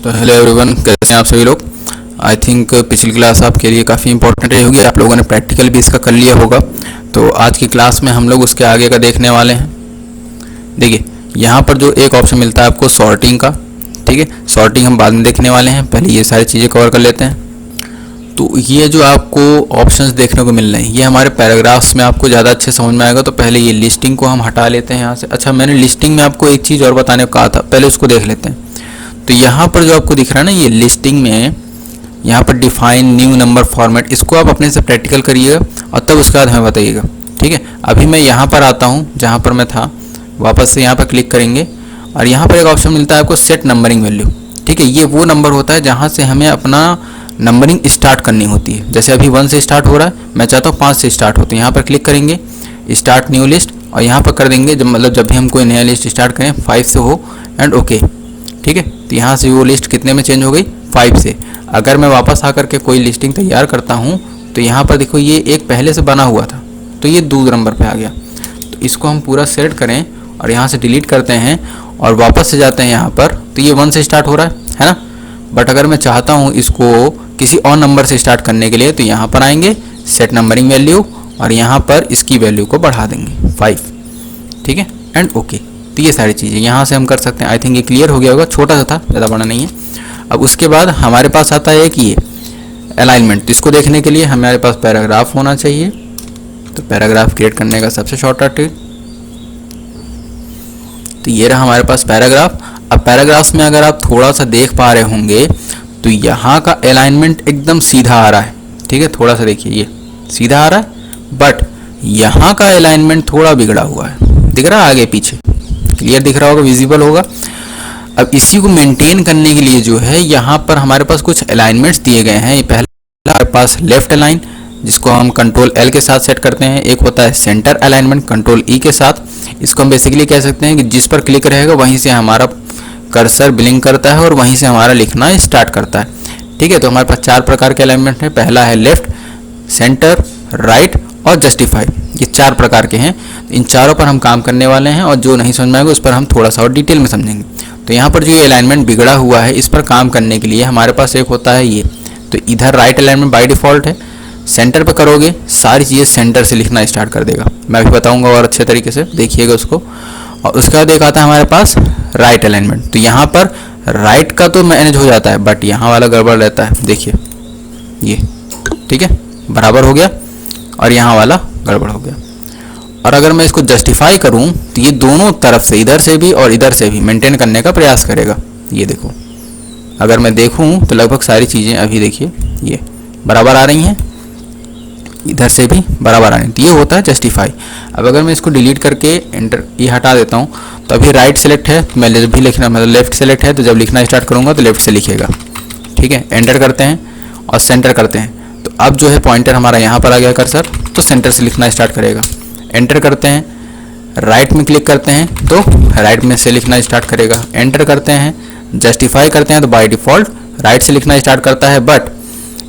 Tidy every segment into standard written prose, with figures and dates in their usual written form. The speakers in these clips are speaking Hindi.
तो हेलो एवरीवन, कैसे हैं आप सभी लोग। आई थिंक पिछली क्लास आपके लिए काफ़ी इंपॉर्टेंट रही होगी। आप लोगों ने प्रैक्टिकल भी इसका कर लिया होगा। तो आज की क्लास में हम लोग उसके आगे का देखने वाले हैं। देखिए, यहाँ पर जो एक ऑप्शन मिलता है आपको सॉर्टिंग का, ठीक है। सॉर्टिंग हम बाद में देखने वाले हैं, पहले ये सारी चीज़ें कवर कर लेते हैं। तो ये जो आपको ऑप्शंस देखने को मिल रहे हैं, ये हमारे पैराग्राफ्स में आपको ज़्यादा अच्छे समझ में आएगा। तो पहले ये लिस्टिंग को हम हटा लेते हैं यहाँ से। अच्छा, मैंने लिस्टिंग में आपको एक चीज़ और बताने को कहा था, पहले उसको देख लेते हैं। तो यहाँ पर जो आपको दिख रहा है ना, ये लिस्टिंग में यहाँ पर डिफाइन न्यू नंबर फॉर्मेट, इसको आप अपने से प्रैक्टिकल करिएगा और तब उसके बाद हमें बताइएगा, ठीक है। अभी मैं यहाँ पर आता हूँ जहाँ पर मैं था, वापस से यहाँ पर क्लिक करेंगे और यहाँ पर एक ऑप्शन मिलता है आपको सेट नंबरिंग वैल्यू, ठीक है। ये वो नंबर होता है जहाँ से हमें अपना नंबरिंग स्टार्ट करनी होती है। जैसे अभी 1 से स्टार्ट हो रहा है, मैं चाहता हूँ 5 से स्टार्ट होते हैं। यहाँ पर क्लिक करेंगे, स्टार्ट न्यू लिस्ट, और यहाँ पर कर देंगे जब भी हम कोई नया लिस्ट स्टार्ट करें 5 से हो एंड ओके, ठीक है। तो यहाँ से वो लिस्ट कितने में चेंज हो गई, 5 से। अगर मैं वापस आकर के कोई लिस्टिंग तैयार करता हूँ तो यहाँ पर देखो ये एक पहले से बना हुआ था, तो ये दूसरे नंबर पे आ गया। तो इसको हम पूरा सेट करें और यहाँ से डिलीट करते हैं और वापस से जाते हैं यहाँ पर, तो ये 1 से स्टार्ट हो रहा है ना। बट अगर मैं चाहता हूँ इसको किसी और नंबर से स्टार्ट करने के लिए, तो यहाँ पर आएंगे सेट नंबरिंग वैल्यू और यहाँ पर इसकी वैल्यू को बढ़ा देंगे 5, ठीक है, एंड ओके। तो ये सारी चीज़ें यहाँ से हम कर सकते हैं। आई थिंक ये क्लियर हो गया होगा, छोटा सा था, ज़्यादा बड़ा नहीं है। अब उसके बाद हमारे पास आता है कि ये अलाइनमेंट। तो इसको देखने के लिए हमारे पास पैराग्राफ होना चाहिए। तो पैराग्राफ क्रिएट करने का सबसे शॉर्टकट है, तो ये रहा हमारे पास पैराग्राफ। अब पैराग्राफ्स में अगर आप थोड़ा सा देख पा रहे होंगे तो यहाँ का अलाइनमेंट एकदम सीधा आ रहा है, ठीक है। थोड़ा सा देखिए, ये सीधा आ रहा है, बट यहाँ का अलाइनमेंट थोड़ा बिगड़ा हुआ है। दिख रहा है आगे पीछे, क्लियर दिख रहा होगा, विजिबल होगा। अब इसी को मेंटेन करने के लिए जो है यहाँ पर हमारे पास कुछ अलाइनमेंट्स दिए गए हैं। ये पहला हमारे पास लेफ्ट अलाइन, जिसको हम कंट्रोल एल के साथ सेट करते हैं। एक होता है सेंटर अलाइनमेंट कंट्रोल ई के साथ। इसको हम बेसिकली कह सकते हैं कि जिस पर क्लिक रहेगा वहीं से हमारा कर्सर ब्लिंक करता है और वहीं से हमारा लिखना स्टार्ट करता है, ठीक है। तो हमारे पास 4 प्रकार के अलाइनमेंट हैं। पहला है लेफ्ट, सेंटर, राइट और जस्टिफाई। ये 4 प्रकार के हैं। इन चारों पर हम काम करने वाले हैं और जो नहीं समझ में आएगा उस पर हम थोड़ा सा और डिटेल में समझेंगे। तो यहाँ पर जो ये अलाइनमेंट बिगड़ा हुआ है, इस पर काम करने के लिए हमारे पास एक होता है ये। तो इधर राइट अलाइनमेंट बाय डिफ़ॉल्ट है। सेंटर पे करोगे, सारी चीज़ें सेंटर से लिखना स्टार्ट कर देगा। मैं भी बताऊँगा और अच्छे तरीके से देखिएगा उसको। और उसके बाद एक आता है हमारे पास राइट अलाइनमेंट। तो यहाँ पर राइट का तो मैनेज हो जाता है, बट यहाँ वाला गड़बड़ रहता है। देखिए ये, ठीक है, बराबर हो गया और यहाँ वाला गड़बड़ हो गया। और अगर मैं इसको जस्टिफाई करूं तो ये दोनों तरफ से, इधर से भी और इधर से भी मेंटेन करने का प्रयास करेगा। ये देखो, अगर मैं देखूं तो लगभग सारी चीज़ें अभी देखिए ये बराबर आ रही हैं, इधर से भी बराबर आ रही हैं। तो ये होता है जस्टिफाई। अब अगर मैं इसको डिलीट करके एंटर ये हटा देता हूँ, तो अभी राइट सेलेक्ट है, तो मैं भी लिखना, मतलब लेफ्ट सेलेक्ट है, तो जब लिखना स्टार्ट करूँगा तो लेफ्ट से लिखेगा, ठीक है। एंटर करते हैं और सेंटर करते हैं, तो अब जो है पॉइंटर हमारा यहाँ पर आ गया कर्सर, तो सेंटर से लिखना स्टार्ट करेगा। एंटर करते हैं, राइट में क्लिक करते हैं तो राइट में से लिखना स्टार्ट करेगा। एंटर करते हैं, जस्टिफाई करते हैं तो बाय डिफ़ॉल्ट राइट से लिखना स्टार्ट करता है, बट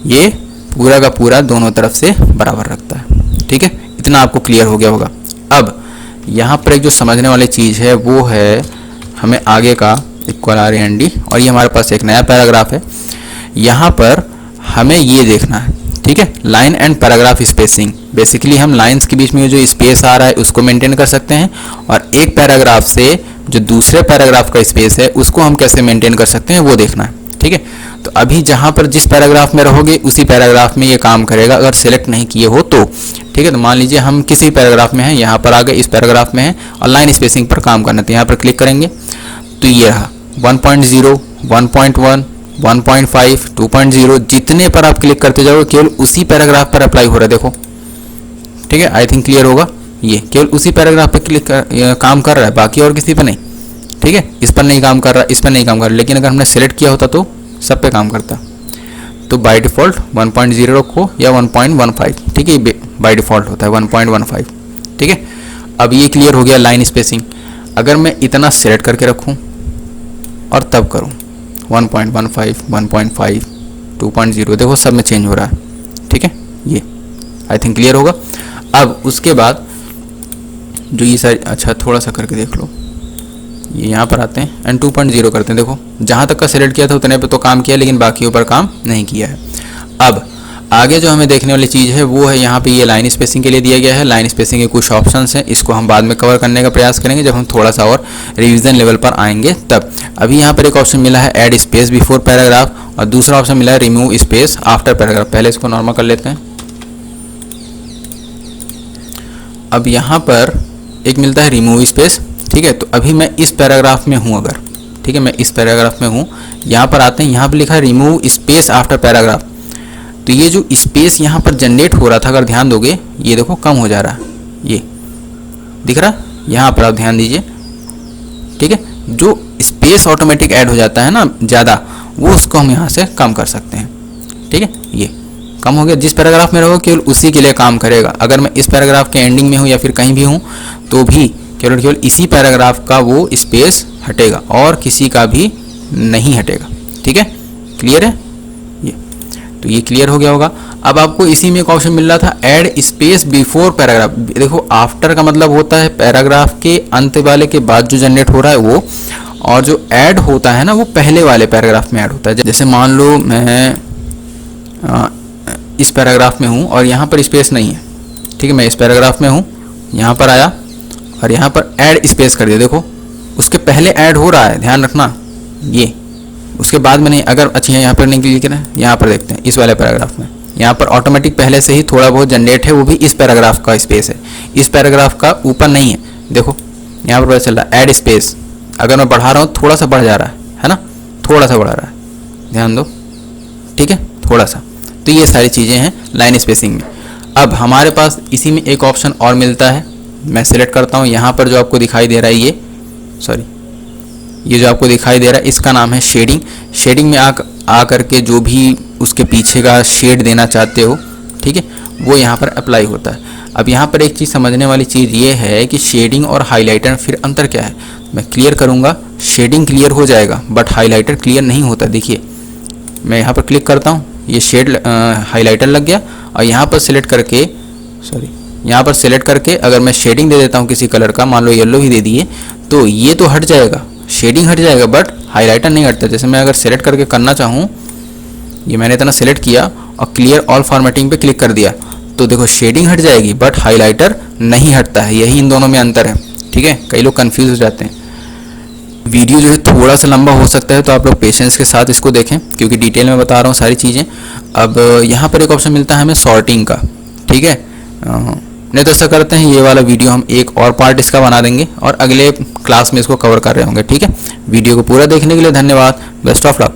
ये पूरा का पूरा दोनों तरफ से बराबर रखता है, ठीक है। इतना आपको क्लियर हो गया होगा। अब यहाँ पर एक जो समझने वाली चीज़ है वो है हमें आगे का इक्वल आर एन डी, और ये हमारे पास एक नया पैराग्राफ है। यहाँ पर हमें ये देखना है, ठीक है, line and paragraph spacing. Basically हम लाइंस के बीच में जो स्पेस आ रहा है उसको मेंटेन कर सकते हैं, और एक पैराग्राफ से जो दूसरे पैराग्राफ का स्पेस है उसको हम कैसे मेंटेन कर सकते हैं वो देखना है, ठीक है। तो अभी जहाँ पर जिस पैराग्राफ में रहोगे उसी पैराग्राफ में ये काम करेगा, अगर सेलेक्ट नहीं किए हो तो, ठीक है। तो मान लीजिए हम किसी पैराग्राफ में हैं, यहाँ पर आ गए, इस पैराग्राफ में हैं और लाइन स्पेसिंग पर काम करना है, तो यहाँ पर क्लिक करेंगे तो ये रहा 1.0, 1.1, 1.5, 2.0, जितने पर आप क्लिक करते जाओगे केवल उसी पैराग्राफ पर अप्लाई हो रहा है, देखो, ठीक है। आई थिंक क्लियर होगा, ये केवल उसी पैराग्राफ पर क्लिक काम कर रहा है, बाकी और किसी पर नहीं, ठीक है। इस पर नहीं काम कर रहा, इस पर नहीं काम कर रहा, लेकिन अगर हमने सेलेक्ट किया होता तो सब पे काम करता। तो बाय डिफ़ॉल्ट 1.0 रखो या 1.15, ठीक है, बाय डिफ़ॉल्ट होता है 1.15, ठीक है। अब ये क्लियर हो गया लाइन स्पेसिंग। अगर मैं इतना सेलेक्ट करके रखूँ और तब करूँ 1.15, 1.5, 2.0, देखो सब में चेंज हो रहा है, ठीक है। ये आई थिंक क्लियर होगा। अब उसके बाद जो ये सारी, अच्छा थोड़ा सा करके देख लो, ये यहाँ पर आते हैं एंड 2.0 करते हैं। देखो जहाँ तक का सेलेक्ट किया था उतने पे तो काम किया, लेकिन बाकी ऊपर काम नहीं किया है। अब आगे जो हमें देखने वाली चीज़ है वो है यहाँ पे ये लाइन स्पेसिंग के लिए दिया गया है। लाइन स्पेसिंग के कुछ ऑप्शंस हैं, इसको हम बाद में कवर करने का प्रयास करेंगे जब हम थोड़ा सा और रिवीजन लेवल पर आएंगे तब। अभी यहाँ पर एक ऑप्शन मिला है ऐड स्पेस बिफोर पैराग्राफ, और दूसरा ऑप्शन मिला है रिमूव स्पेस आफ्टर पैराग्राफ। पहले इसको नॉर्मल कर लेते हैं। अब यहाँ पर एक मिलता है रिमूव स्पेस, ठीक है। तो अभी मैं इस पैराग्राफ में हूँ, अगर ठीक है मैं इस पैराग्राफ में हूँ, यहाँ पर आते हैं, यहाँ पर लिखा है रिमूव स्पेस आफ्टर पैराग्राफ। तो ये जो स्पेस यहाँ पर जनरेट हो रहा था, अगर ध्यान दोगे ये देखो कम हो जा रहा है, ये दिख रहा है, यहाँ पर आप ध्यान दीजिए, ठीक है। जो स्पेस ऑटोमेटिक ऐड हो जाता है ना ज़्यादा, वो उसको हम यहाँ से कम कर सकते हैं, ठीक है। ये कम हो गया, जिस पैराग्राफ में रहोगे केवल उसी के लिए काम करेगा। अगर मैं इस पैराग्राफ के एंडिंग में हूँ या फिर कहीं भी हूँ तो भी केवल इसी पैराग्राफ का वो स्पेस हटेगा और किसी का भी नहीं हटेगा, ठीक है। क्लियर है ये? तो ये क्लियर हो गया होगा। अब आपको इसी में एक ऑप्शन मिल रहा था ऐड स्पेस बिफोर पैराग्राफ। देखो आफ्टर का मतलब होता है पैराग्राफ के अंत वाले के बाद जो जनरेट हो रहा है वो, और जो ऐड होता है ना वो पहले वाले पैराग्राफ में ऐड होता है। जैसे मान लो मैं इस पैराग्राफ में हूँ और यहाँ पर स्पेस नहीं है, ठीक है। मैं इस पैराग्राफ में हूँ, यहाँ पर आया और यहाँ पर ऐड स्पेस कर दिया। देखो उसके पहले ऐड हो रहा है, ध्यान रखना, ये उसके बाद में नहीं। अगर अच्छा यहाँ पर नहीं क्लिक है, यहाँ पर देखते हैं इस वाले पैराग्राफ में, यहाँ पर ऑटोमेटिक पहले से ही थोड़ा बहुत जनरेट है, वो भी इस पैराग्राफ का स्पेस है, इस पैराग्राफ का ऊपर नहीं है। देखो यहाँ पर पता चल रहा है ऐड स्पेस, अगर मैं बढ़ा रहा हूँ थोड़ा सा बढ़ जा रहा है ना, थोड़ा सा बढ़ा रहा है, ध्यान दो, ठीक है, थोड़ा सा। तो ये सारी चीज़ें हैं लाइन स्पेसिंग में। अब हमारे पास इसी में एक ऑप्शन और मिलता है, मैं सिलेक्ट करता हूँ। यहाँ पर जो आपको दिखाई दे रहा है ये जो आपको दिखाई दे रहा है इसका नाम है शेडिंग। शेडिंग में आ करके जो भी उसके पीछे का शेड देना चाहते हो, ठीक है, वो यहाँ पर अप्लाई होता है। अब यहाँ पर एक चीज़ समझने वाली चीज़ ये है कि शेडिंग और हाइलाइटर फिर अंतर क्या है। मैं क्लियर करूँगा, शेडिंग क्लियर हो जाएगा बट हाइलाइटर क्लियर नहीं होता। देखिए मैं यहाँ पर क्लिक करता हूँ, ये शेड हाइलाइटर लग गया, और यहाँ पर सिलेक्ट करके अगर मैं शेडिंग दे देता हूँ किसी कलर का, मान लो येलो ही दे दिए, तो ये तो हट जाएगा, शेडिंग हट जाएगा बट हाइलाइटर नहीं हटता। जैसे मैं अगर सेलेक्ट करके करना चाहूँ, ये मैंने इतना सेलेक्ट किया और क्लियर ऑल फॉर्मेटिंग पे क्लिक कर दिया, तो देखो शेडिंग हट जाएगी बट हाइलाइटर नहीं हटता है। यही इन दोनों में अंतर है, ठीक है। कई लोग कंफ्यूज हो जाते हैं। वीडियो जो है थोड़ा सा लंबा हो सकता है, तो आप लोग पेशेंस के साथ इसको देखें क्योंकि डिटेल में बता रहा हूँ सारी चीज़ें। अब यहाँ पर एक ऑप्शन मिलता है हमें सॉर्टिंग का, ठीक है। नहीं तो ऐसा करते हैं, ये वाला वीडियो हम एक और पार्ट इसका बना देंगे और अगले क्लास में इसको कवर कर रहे होंगे, ठीक है। वीडियो को पूरा देखने के लिए धन्यवाद। Best of luck.